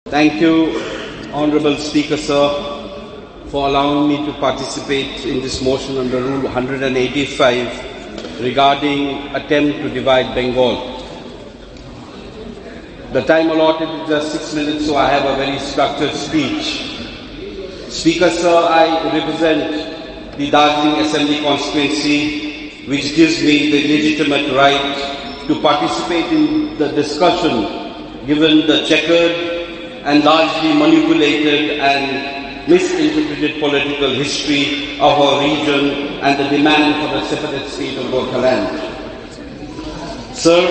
Thank you, Honourable Speaker, sir, for allowing me to participate in this motion under Rule 185 regarding attempt to divide Bengal. The time allotted is just 6 minutes, so I have a very structured speech. Speaker, sir, I represent the Darjeeling Assembly constituency, which gives me the legitimate right to participate in the discussion given the checkered and largely manipulated and misinterpreted political history of our region and the demand for the separate state of Gorkhaland. Sir,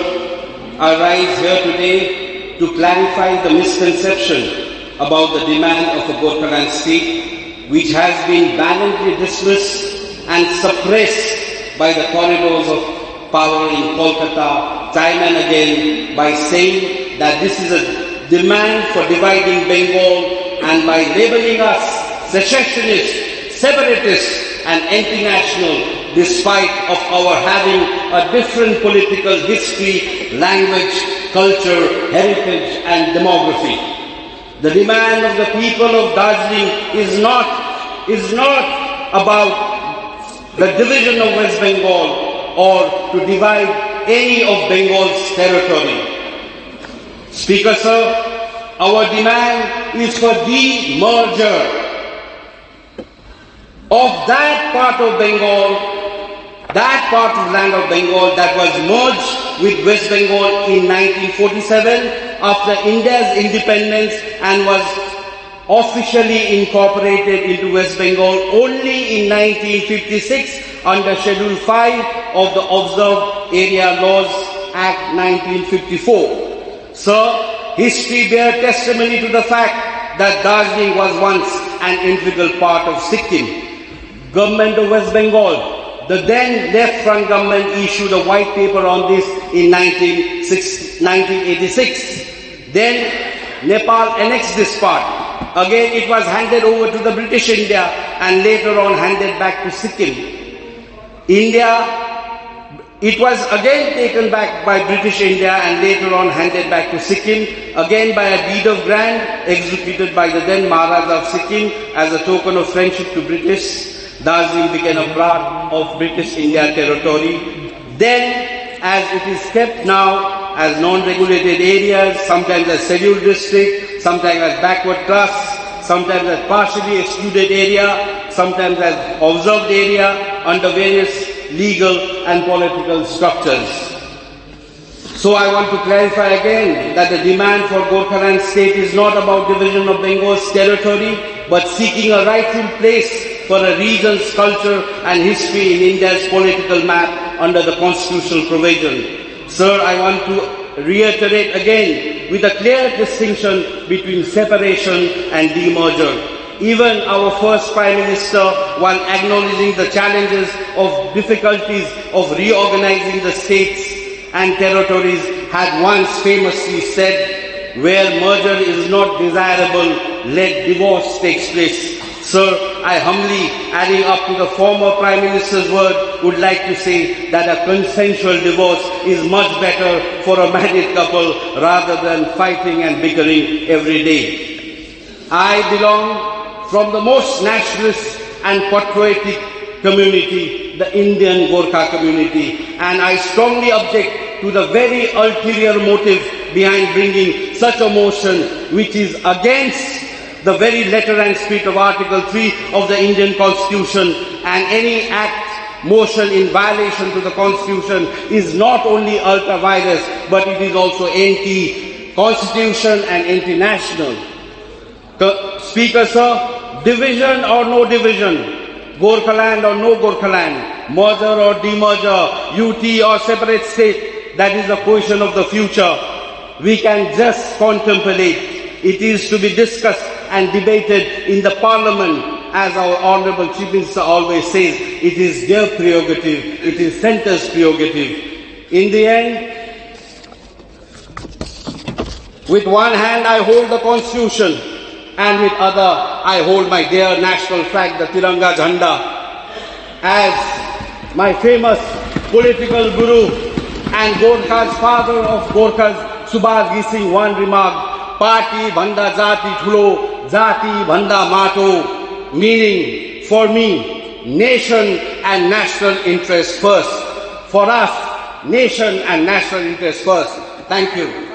I rise here today to clarify the misconception about the demand of a Gorkhaland state, which has been valiantly dismissed and suppressed by the corridors of power in Kolkata time and again by saying that this is a demand for dividing Bengal, and by labeling us secessionists, separatists and anti-national despite of our having a different political history, language, culture, heritage and demography. The demand of the people of Darjeeling is not about the division of West Bengal or to divide any of Bengal's territory. Speaker, sir, our demand is for the merger of that part of Bengal, that part of land of Bengal that was merged with West Bengal in 1947 after India's independence and was officially incorporated into West Bengal only in 1956 under Schedule 5 of the Observed Area Laws Act 1954. Sir, history bears testimony to the fact that Darjeeling was once an integral part of Sikkim. Government of West Bengal, the then left front government, issued a white paper on this in 1986. Then Nepal annexed this part. Again it was handed over to the British India and later on handed back to Sikkim. It was again taken back by British India and later on handed back to Sikkim, again by a deed of grant executed by the then Maharaja of Sikkim as a token of friendship to British. Darjeeling became a part of British India territory. Then, as it is kept now as non-regulated areas, sometimes as scheduled district, sometimes as backward class, sometimes as partially excluded area, sometimes as observed area under various legal and political structures. So I want to clarify again that the demand for Gorkhaland state is not about division of Bengal's territory, but seeking a rightful place for a region's culture and history in India's political map under the constitutional provision. Sir, I want to reiterate again with a clear distinction between separation and demerger. Even our first Prime Minister, while acknowledging the challenges of difficulties of reorganizing the states and territories, had once famously said, where merger is not desirable, let divorce take place. Sir, I humbly, adding up to the former Prime Minister's word, would like to say that a consensual divorce is much better for a married couple rather than fighting and bickering every day. I belong from the most nationalist and patriotic community, the Indian Gorkha community, and I strongly object to the very ulterior motive behind bringing such a motion which is against the very letter and spirit of Article 3 of the Indian Constitution, and any motion in violation to the Constitution is not only ultra-virus, but it is also anti-Constitution and anti-national. Speaker, sir, division or no division, Gorkhaland or no Gorkhaland, merger or demerger, UT or separate state, that is a question of the future. We can just contemplate. It is to be discussed and debated in the Parliament, as our Honourable Chief Minister always says. It is their prerogative, it is centre's prerogative. In the end, with one hand I hold the Constitution, and with other I hold my dear national flag, the Tiranga Jhanda. As my famous political guru and Gorkha's father of Gorkha's, Subhash Singh, one remarked, party भन्दा जाति ठुलो, जाति भन्दा माटो, meaning for me, nation and national interest first. For us, nation and national interest first. Thank you.